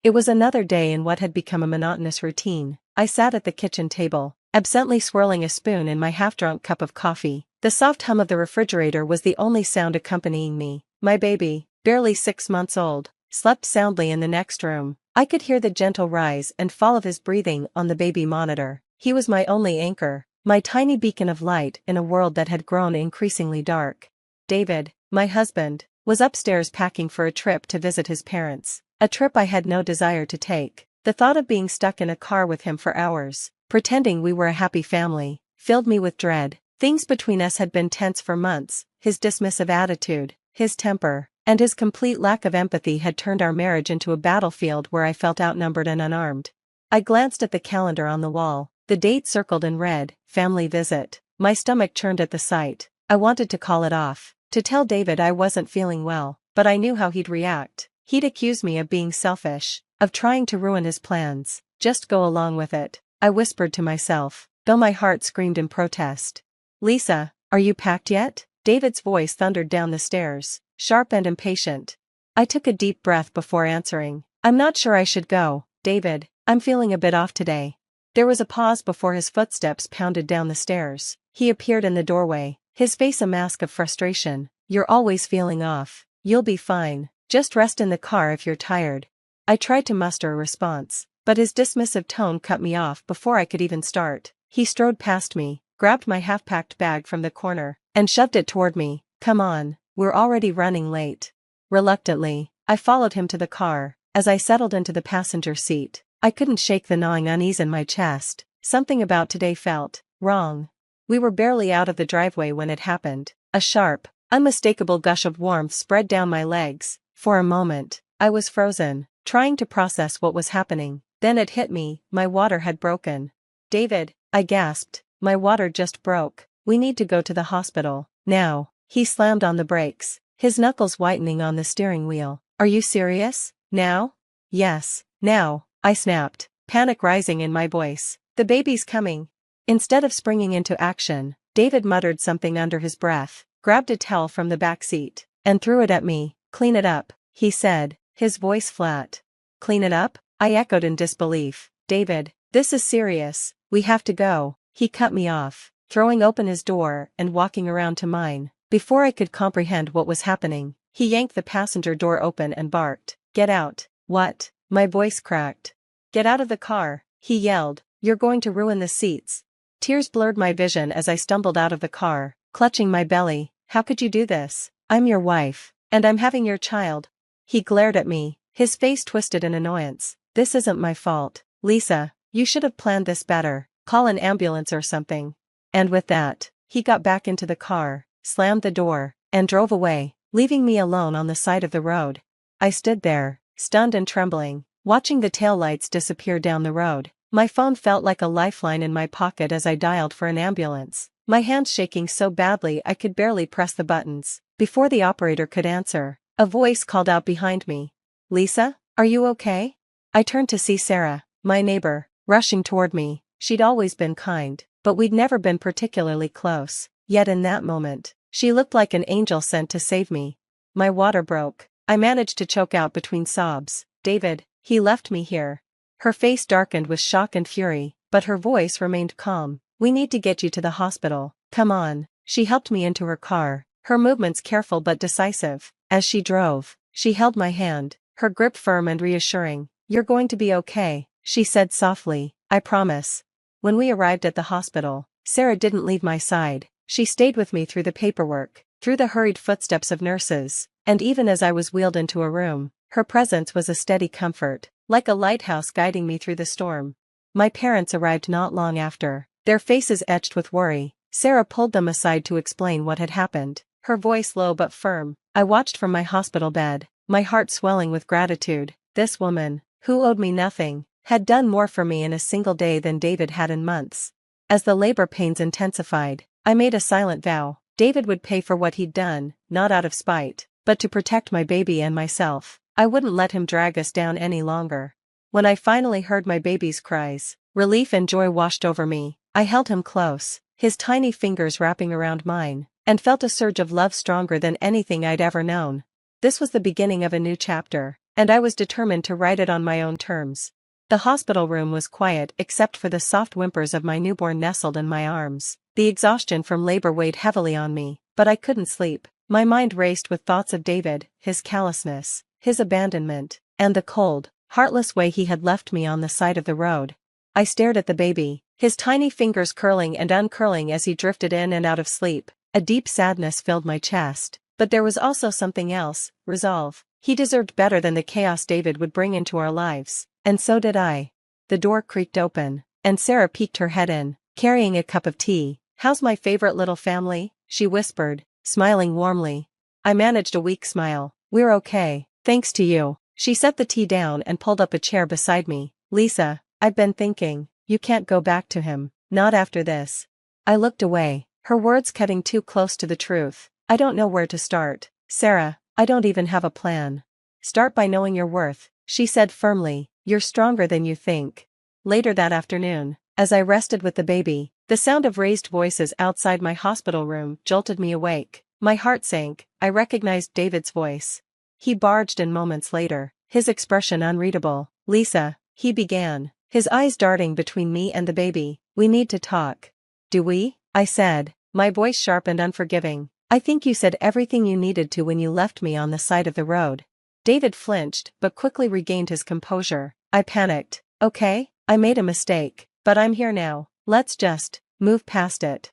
It was another day in what had become a monotonous routine. I sat at the kitchen table, absently swirling a spoon in my half-drunk cup of coffee. The soft hum of the refrigerator was the only sound accompanying me. My baby, barely 6 months old, slept soundly in the next room. I could hear the gentle rise and fall of his breathing on the baby monitor. He was my only anchor, my tiny beacon of light in a world that had grown increasingly dark. David, my husband, was upstairs packing for a trip to visit his parents. A trip I had no desire to take. The thought of being stuck in a car with him for hours, pretending we were a happy family, filled me with dread. Things between us had been tense for months. His dismissive attitude, his temper, and his complete lack of empathy had turned our marriage into a battlefield where I felt outnumbered and unarmed. I glanced at the calendar on the wall, the date circled in red, family visit. My stomach churned at the sight. I wanted to call it off, to tell David I wasn't feeling well, but I knew how he'd react. He'd accuse me of being selfish, of trying to ruin his plans. Just go along with it, I whispered to myself, though my heart screamed in protest. Lisa, are you packed yet? David's voice thundered down the stairs, sharp and impatient. I took a deep breath before answering. I'm not sure I should go, David. I'm feeling a bit off today. There was a pause before his footsteps pounded down the stairs. He appeared in the doorway, his face a mask of frustration. You're always feeling off. You'll be fine. Just rest in the car if you're tired. I tried to muster a response, but his dismissive tone cut me off before I could even start. He strode past me, grabbed my half-packed bag from the corner, and shoved it toward me. Come on, we're already running late. Reluctantly, I followed him to the car. As I settled into the passenger seat, I couldn't shake the gnawing unease in my chest. Something about today felt wrong. We were barely out of the driveway when it happened. A sharp, unmistakable gush of warmth spread down my legs. For a moment, I was frozen, trying to process what was happening. Then it hit me, my water had broken. David, I gasped, my water just broke. We need to go to the hospital, now. He slammed on the brakes, his knuckles whitening on the steering wheel. Are you serious? Now? Yes, now, I snapped, panic rising in my voice. The baby's coming. Instead of springing into action, David muttered something under his breath, grabbed a towel from the back seat, and threw it at me. Clean it up, he said, his voice flat. Clean it up? I echoed in disbelief. David, this is serious, we have to go. He cut me off, throwing open his door and walking around to mine. Before I could comprehend what was happening, he yanked the passenger door open and barked. Get out. What? My voice cracked. Get out of the car, he yelled. You're going to ruin the seats. Tears blurred my vision as I stumbled out of the car, clutching my belly. How could you do this? I'm your wife, and I'm having your child. He glared at me, his face twisted in annoyance. This isn't my fault. Lisa, you should have planned this better. Call an ambulance or something. And with that, he got back into the car, slammed the door, and drove away, leaving me alone on the side of the road. I stood there, stunned and trembling, watching the taillights disappear down the road. My phone felt like a lifeline in my pocket as I dialed for an ambulance, my hands shaking so badly I could barely press the buttons. Before the operator could answer, a voice called out behind me. Lisa, are you okay? I turned to see Sarah, my neighbor, rushing toward me. She'd always been kind, but we'd never been particularly close. Yet in that moment, she looked like an angel sent to save me. My water broke. I managed to choke out between sobs. David, he left me here. Her face darkened with shock and fury, but her voice remained calm. We need to get you to the hospital. Come on. She helped me into her car, her movements careful but decisive. As she drove, she held my hand, her grip firm and reassuring. You're going to be okay, she said softly. I promise. When we arrived at the hospital, Sarah didn't leave my side. She stayed with me through the paperwork, through the hurried footsteps of nurses, and even as I was wheeled into a room, her presence was a steady comfort, like a lighthouse guiding me through the storm. My parents arrived not long after, their faces etched with worry. Sarah pulled them aside to explain what had happened, her voice low but firm. I watched from my hospital bed, my heart swelling with gratitude. This woman, who owed me nothing, had done more for me in a single day than David had in months. As the labor pains intensified, I made a silent vow. David would pay for what he'd done, not out of spite, but to protect my baby and myself. I wouldn't let him drag us down any longer. When I finally heard my baby's cries, relief and joy washed over me. I held him close, his tiny fingers wrapping around mine, and felt a surge of love stronger than anything I'd ever known. This was the beginning of a new chapter. and I was determined to write it on my own terms. The hospital room was quiet except for the soft whimpers of my newborn nestled in my arms. The exhaustion from labor weighed heavily on me, but I couldn't sleep. My mind raced with thoughts of David, his callousness, his abandonment, and the cold, heartless way he had left me on the side of the road. I stared at the baby, his tiny fingers curling and uncurling as he drifted in and out of sleep. A deep sadness filled my chest, but there was also something else, resolve. He deserved better than the chaos David would bring into our lives, and so did I. The door creaked open, and Sarah peeked her head in, carrying a cup of tea. "How's my favorite little family?" she whispered, smiling warmly. I managed a weak smile. "We're okay, thanks to you." She set the tea down and pulled up a chair beside me. "Lisa, I've been thinking, you can't go back to him, not after this." I looked away, her words cutting too close to the truth. "I don't know where to start, Sarah, I don't even have a plan." "Start by knowing your worth," she said firmly. "You're stronger than you think." Later that afternoon, as I rested with the baby, the sound of raised voices outside my hospital room jolted me awake. My heart sank. I recognized David's voice. He barged in moments later, his expression unreadable. "Lisa," he began, his eyes darting between me and the baby, "we need to talk." "Do we?" I said, my voice sharp and unforgiving. "I think you said everything you needed to when you left me on the side of the road." David flinched, but quickly regained his composure. I panicked. "Okay, I made a mistake, but I'm here now, let's just move past it."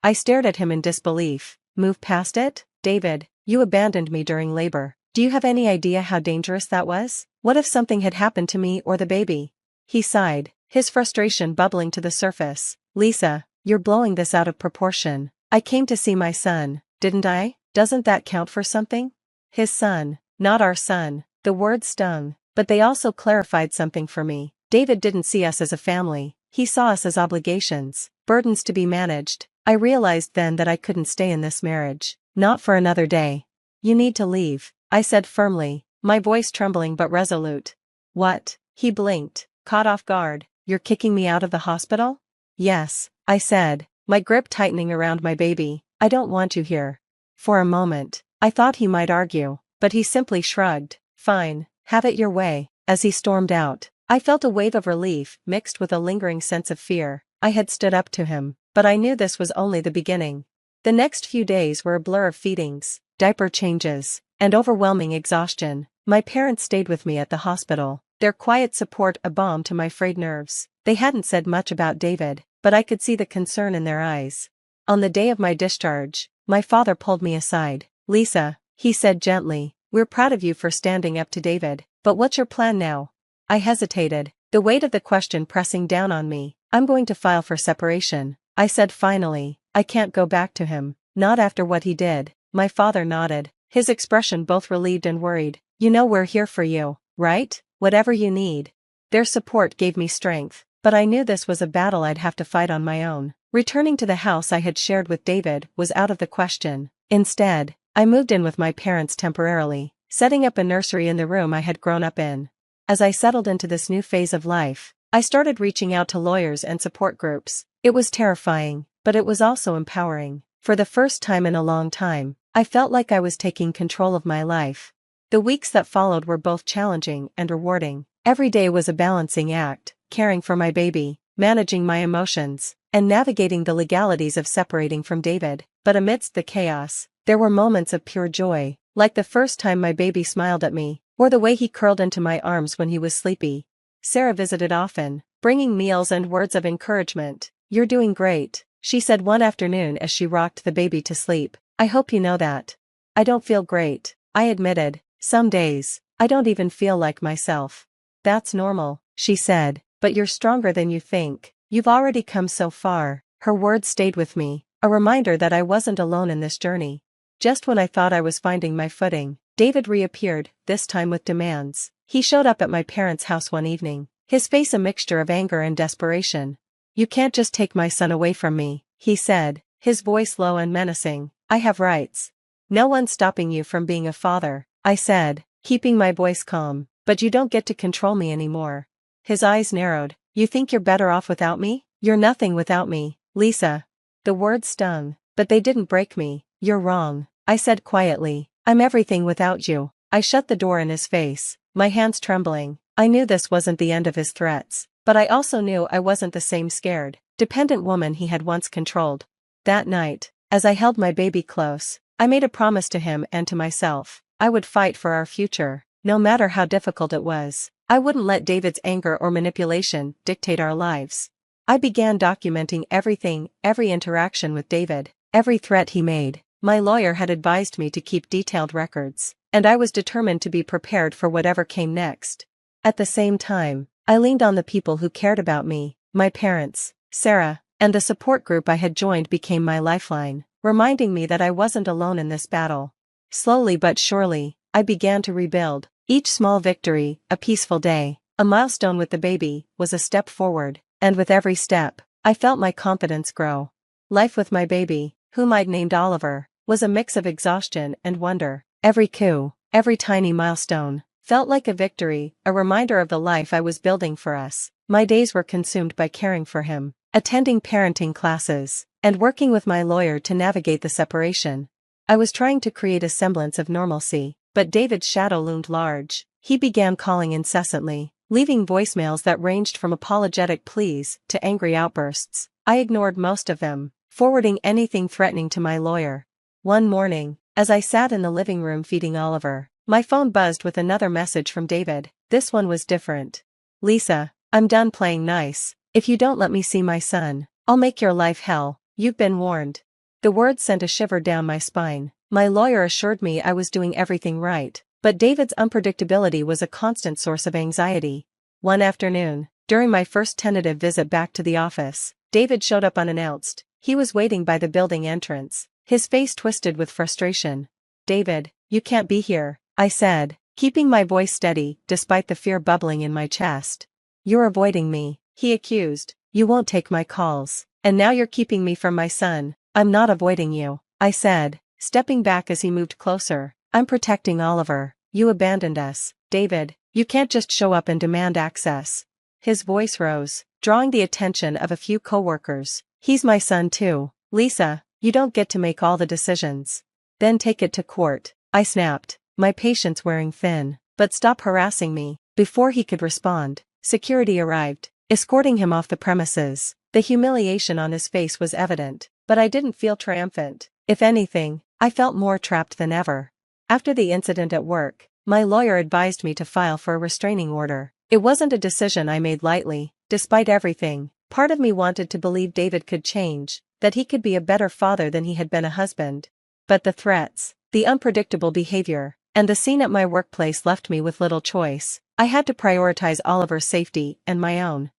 I stared at him in disbelief. "Move past it? David, you abandoned me during labor. Do you have any idea how dangerous that was? What if something had happened to me or the baby?" He sighed, his frustration bubbling to the surface. "Lisa, you're blowing this out of proportion. I came to see my son, didn't I? Doesn't that count for something?" His son, not our son. The words stung, but they also clarified something for me. David didn't see us as a family, he saw us as obligations, burdens to be managed. I realized then that I couldn't stay in this marriage, not for another day. "You need to leave," I said firmly, my voice trembling but resolute. "What?" He blinked, caught off guard. "You're kicking me out of the hospital?" "Yes," I said, my grip tightening around my baby. "I don't want you here." For a moment, I thought he might argue, but he simply shrugged. "Fine, have it your way." As he stormed out, I felt a wave of relief mixed with a lingering sense of fear. I had stood up to him, but I knew this was only the beginning. The next few days were a blur of feedings, diaper changes, and overwhelming exhaustion. My parents stayed with me at the hospital, their quiet support a balm to my frayed nerves. They hadn't said much about David, but I could see the concern in their eyes. On the day of my discharge, my father pulled me aside. "Lisa," he said gently, "we're proud of you for standing up to David, but what's your plan now?" I hesitated, the weight of the question pressing down on me. "I'm going to file for separation," I said finally. "I can't go back to him, not after what he did." My father nodded, his expression both relieved and worried. "You know we're here for you, right? Whatever you need." Their support gave me strength, but I knew this was a battle I'd have to fight on my own. Returning to the house I had shared with David was out of the question. Instead, I moved in with my parents temporarily, setting up a nursery in the room I had grown up in. As I settled into this new phase of life, I started reaching out to lawyers and support groups. It was terrifying, but it was also empowering. For the first time in a long time, I felt like I was taking control of my life. The weeks that followed were both challenging and rewarding. Every day was a balancing act, caring for my baby, managing my emotions, and navigating the legalities of separating from David. But amidst the chaos, there were moments of pure joy, like the first time my baby smiled at me, or the way he curled into my arms when he was sleepy. Sarah visited often, bringing meals and words of encouragement. "You're doing great," she said one afternoon as she rocked the baby to sleep. "I hope you know that." "I don't feel great," I admitted. "Some days, I don't even feel like myself." "That's normal," she said, "but you're stronger than you think. You've already come so far." Her words stayed with me, a reminder that I wasn't alone in this journey. Just when I thought I was finding my footing, David reappeared, this time with demands. He showed up at my parents' house one evening, his face a mixture of anger and desperation. "You can't just take my son away from me," he said, his voice low and menacing. "I have rights." "No one's stopping you from being a father," I said, keeping my voice calm, "but you don't get to control me anymore." His eyes narrowed. "You think you're better off without me? You're nothing without me, Lisa." The words stung, but they didn't break me. "You're wrong," I said quietly. "I'm everything without you." I shut the door in his face, my hands trembling. I knew this wasn't the end of his threats, but I also knew I wasn't the same scared, dependent woman he had once controlled. That night, as I held my baby close, I made a promise to him and to myself. I would fight for our future, no matter how difficult it was. I wouldn't let David's anger or manipulation dictate our lives. I began documenting everything, every interaction with David, every threat he made. My lawyer had advised me to keep detailed records, and I was determined to be prepared for whatever came next. At the same time, I leaned on the people who cared about me. My parents, Sarah, and the support group I had joined became my lifeline, reminding me that I wasn't alone in this battle. Slowly but surely, I began to rebuild. Each small victory, a peaceful day, a milestone with the baby, was a step forward, and with every step, I felt my confidence grow. Life with my baby, whom I'd named Oliver, was a mix of exhaustion and wonder. Every coup, every tiny milestone, felt like a victory, a reminder of the life I was building for us. My days were consumed by caring for him, attending parenting classes, and working with my lawyer to navigate the separation. I was trying to create a semblance of normalcy, but David's shadow loomed large. He began calling incessantly, leaving voicemails that ranged from apologetic pleas to angry outbursts. I ignored most of them, forwarding anything threatening to my lawyer. One morning, as I sat in the living room feeding Oliver, my phone buzzed with another message from David. This one was different. "Lisa, I'm done playing nice. If you don't let me see my son, I'll make your life hell. You've been warned." The words sent a shiver down my spine. My lawyer assured me I was doing everything right, but David's unpredictability was a constant source of anxiety. One afternoon, during my first tentative visit back to the office, David showed up unannounced. He was waiting by the building entrance, his face twisted with frustration. "David, you can't be here," I said, keeping my voice steady despite the fear bubbling in my chest. "You're avoiding me," he accused. "You won't take my calls, and now you're keeping me from my son." "I'm not avoiding you," I said, stepping back as he moved closer. "I'm protecting Oliver. You abandoned us, David. You can't just show up and demand access." His voice rose, drawing the attention of a few coworkers. "He's my son too, Lisa. You don't get to make all the decisions." "Then take it to court," I snapped, my patience wearing thin. "But stop harassing me." Before he could respond, security arrived, escorting him off the premises. The humiliation on his face was evident, but I didn't feel triumphant. If anything, I felt more trapped than ever. After the incident at work, my lawyer advised me to file for a restraining order. It wasn't a decision I made lightly. Despite everything, part of me wanted to believe David could change, that he could be a better father than he had been a husband. But the threats, the unpredictable behavior, and the scene at my workplace left me with little choice. I had to prioritize Oliver's safety and my own.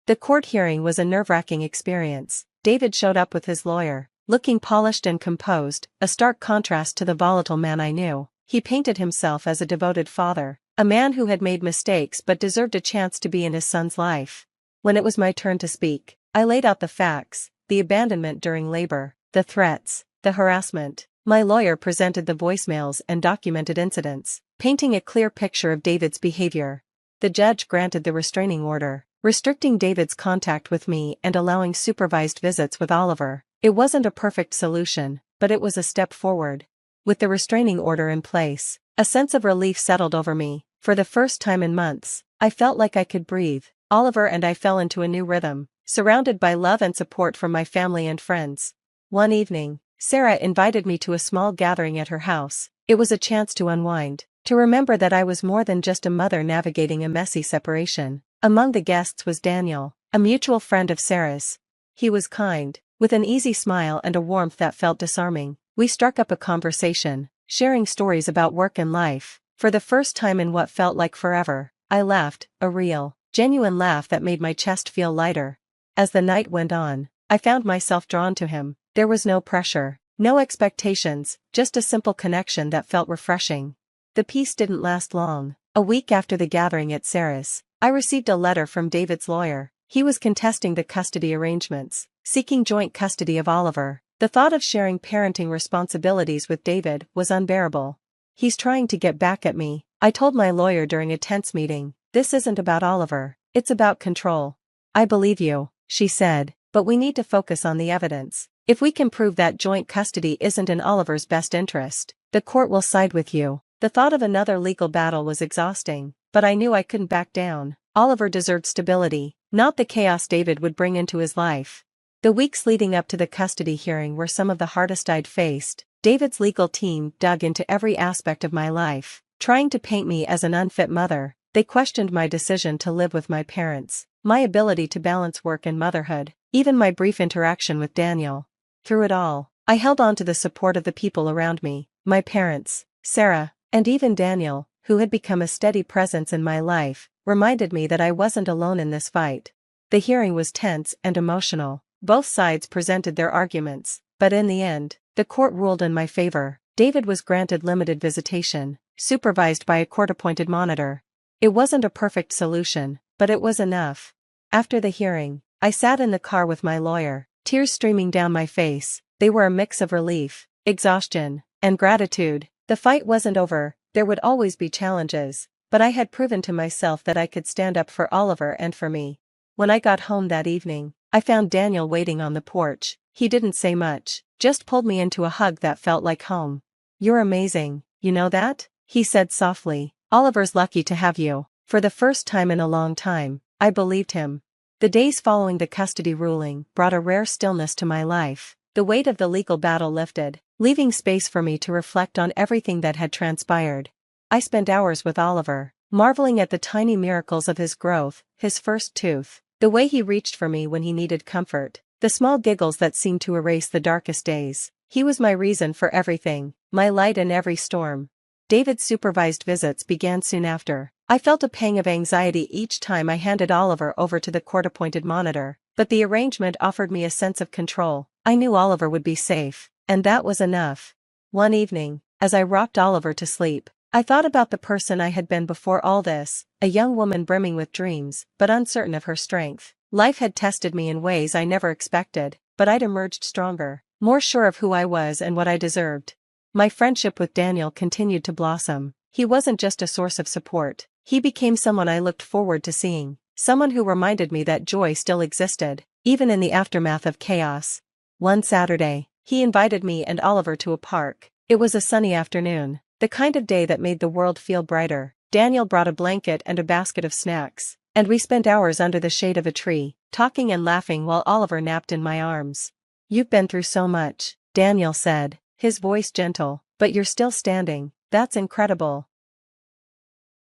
The court hearing was a nerve-wracking experience. David showed up with his lawyer, looking polished and composed, a stark contrast to the volatile man I knew. He painted himself as a devoted father, a man who had made mistakes but deserved a chance to be in his son's life. When it was my turn to speak, I laid out the facts, the abandonment during labor, the threats, the harassment. My lawyer presented the voicemails and documented incidents, painting a clear picture of David's behavior. The judge granted the restraining order, restricting David's contact with me and allowing supervised visits with Oliver. It wasn't a perfect solution, but it was a step forward. With the restraining order in place, a sense of relief settled over me. For the first time in months, I felt like I could breathe. Oliver and I fell into a new rhythm, surrounded by love and support from my family and friends. One evening, Sarah invited me to a small gathering at her house. It was a chance to unwind, to remember that I was more than just a mother navigating a messy separation. Among the guests was Daniel, a mutual friend of Sarah's. He was kind, with an easy smile and a warmth that felt disarming. We struck up a conversation, sharing stories about work and life. For the first time in what felt like forever, I laughed, a real, genuine laugh that made my chest feel lighter. As the night went on, I found myself drawn to him. There was no pressure, no expectations, just a simple connection that felt refreshing. The peace didn't last long. A week after the gathering at Sarah's, I received a letter from David's lawyer. He was contesting the custody arrangements, seeking joint custody of Oliver. The thought of sharing parenting responsibilities with David was unbearable. "He's trying to get back at me," I told my lawyer during a tense meeting. "This isn't about Oliver, it's about control." "I believe you," she said, "but we need to focus on the evidence. If we can prove that joint custody isn't in Oliver's best interest, the court will side with you." The thought of another legal battle was exhausting, but I knew I couldn't back down. Oliver deserved stability, not the chaos David would bring into his life. The weeks leading up to the custody hearing were some of the hardest I'd faced. David's legal team dug into every aspect of my life, trying to paint me as an unfit mother. They questioned my decision to live with my parents, my ability to balance work and motherhood, even my brief interaction with Daniel. Through it all, I held on to the support of the people around me, my parents, Sarah, and even Daniel, who had become a steady presence in my life, reminded me that I wasn't alone in this fight. The hearing was tense and emotional. Both sides presented their arguments, but in the end, the court ruled in my favor. David was granted limited visitation, supervised by a court-appointed monitor. It wasn't a perfect solution, but it was enough. After the hearing, I sat in the car with my lawyer, tears streaming down my face. They were a mix of relief, exhaustion, and gratitude. The fight wasn't over, there would always be challenges, but I had proven to myself that I could stand up for Oliver and for me. When I got home that evening, I found Daniel waiting on the porch. He didn't say much, just pulled me into a hug that felt like home. "You're amazing, you know that?" he said softly. "Oliver's lucky to have you." For the first time in a long time, I believed him. The days following the custody ruling brought a rare stillness to my life. The weight of the legal battle lifted, leaving space for me to reflect on everything that had transpired. I spent hours with Oliver, marveling at the tiny miracles of his growth, his first tooth, the way he reached for me when he needed comfort, the small giggles that seemed to erase the darkest days. He was my reason for everything, my light in every storm. David's supervised visits began soon after. I felt a pang of anxiety each time I handed Oliver over to the court-appointed monitor, but the arrangement offered me a sense of control. I knew Oliver would be safe, and that was enough. One evening, as I rocked Oliver to sleep, I thought about the person I had been before all this, a young woman brimming with dreams, but uncertain of her strength. Life had tested me in ways I never expected, but I'd emerged stronger, more sure of who I was and what I deserved. My friendship with Daniel continued to blossom. He wasn't just a source of support, he became someone I looked forward to seeing, someone who reminded me that joy still existed, even in the aftermath of chaos. One Saturday, he invited me and Oliver to a park. It was a sunny afternoon, the kind of day that made the world feel brighter. Daniel brought a blanket and a basket of snacks, and we spent hours under the shade of a tree, talking and laughing while Oliver napped in my arms. "You've been through so much," Daniel said, his voice gentle, "but you're still standing. That's incredible."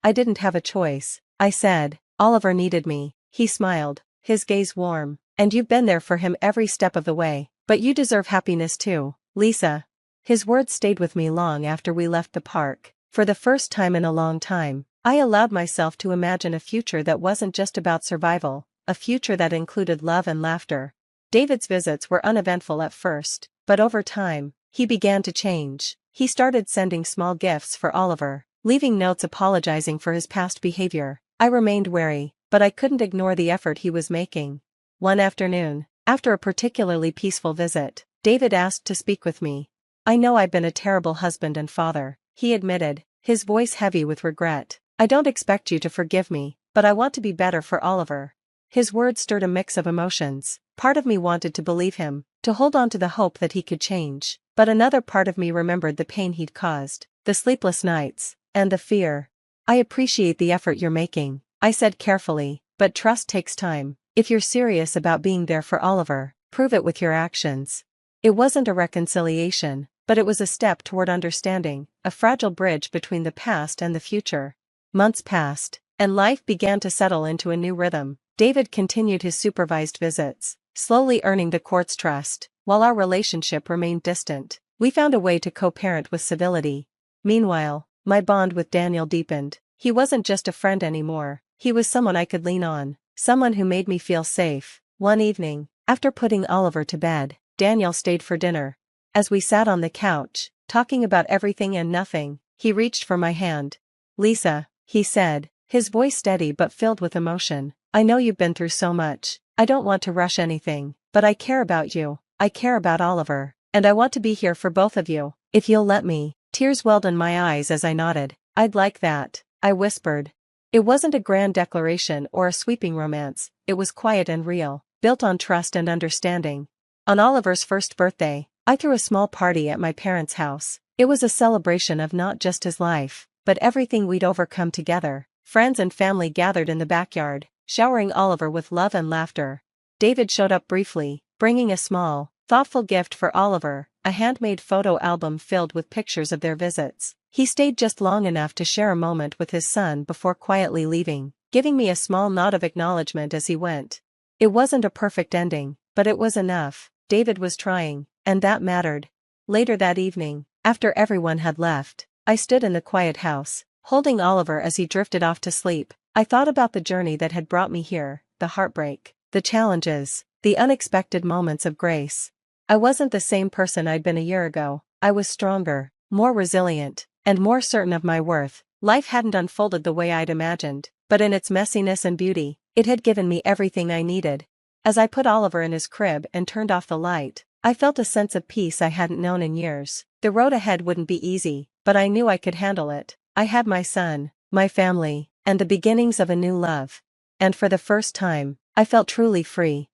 "I didn't have a choice," I said. "Oliver needed me." He smiled, his gaze warm. "And you've been there for him every step of the way. But you deserve happiness too, Lisa." His words stayed with me long after we left the park. For the first time in a long time, I allowed myself to imagine a future that wasn't just about survival, a future that included love and laughter. David's visits were uneventful at first, but over time, he began to change. He started sending small gifts for Oliver, leaving notes apologizing for his past behavior. I remained wary, but I couldn't ignore the effort he was making. One afternoon, after a particularly peaceful visit, David asked to speak with me. "I know I've been a terrible husband and father," he admitted, his voice heavy with regret. "I don't expect you to forgive me, but I want to be better for Oliver." His words stirred a mix of emotions. Part of me wanted to believe him, to hold on to the hope that he could change, but another part of me remembered the pain he'd caused, the sleepless nights, and the fear. "I appreciate the effort you're making," I said carefully, "but trust takes time. If you're serious about being there for Oliver, prove it with your actions." It wasn't a reconciliation, but it was a step toward understanding, a fragile bridge between the past and the future. Months passed, and life began to settle into a new rhythm. David continued his supervised visits, slowly earning the court's trust, while our relationship remained distant. We found a way to co-parent with civility. Meanwhile, my bond with Daniel deepened. He wasn't just a friend anymore, he was someone I could lean on, someone who made me feel safe. One evening, after putting Oliver to bed, Daniel stayed for dinner. As we sat on the couch, talking about everything and nothing, he reached for my hand. "Lisa," he said, his voice steady but filled with emotion, "I know you've been through so much. I don't want to rush anything, but I care about you, I care about Oliver, and I want to be here for both of you, if you'll let me." Tears welled in my eyes as I nodded. "I'd like that," I whispered. It wasn't a grand declaration or a sweeping romance, it was quiet and real, built on trust and understanding. On Oliver's first birthday, I threw a small party at my parents' house. It was a celebration of not just his life, but everything we'd overcome together. Friends and family gathered in the backyard, showering Oliver with love and laughter. David showed up briefly, bringing a small, thoughtful gift for Oliver, a handmade photo album filled with pictures of their visits. He stayed just long enough to share a moment with his son before quietly leaving, giving me a small nod of acknowledgement as he went. It wasn't a perfect ending, but it was enough. David was trying, and that mattered. Later that evening, after everyone had left, I stood in the quiet house, holding Oliver as he drifted off to sleep. I thought about the journey that had brought me here, the heartbreak, the challenges, the unexpected moments of grace. I wasn't the same person I'd been a year ago. I was stronger, more resilient, and more certain of my worth. Life hadn't unfolded the way I'd imagined, but in its messiness and beauty, it had given me everything I needed. As I put Oliver in his crib and turned off the light, I felt a sense of peace I hadn't known in years. The road ahead wouldn't be easy, but I knew I could handle it. I had my son, my family, and the beginnings of a new love. And for the first time, I felt truly free.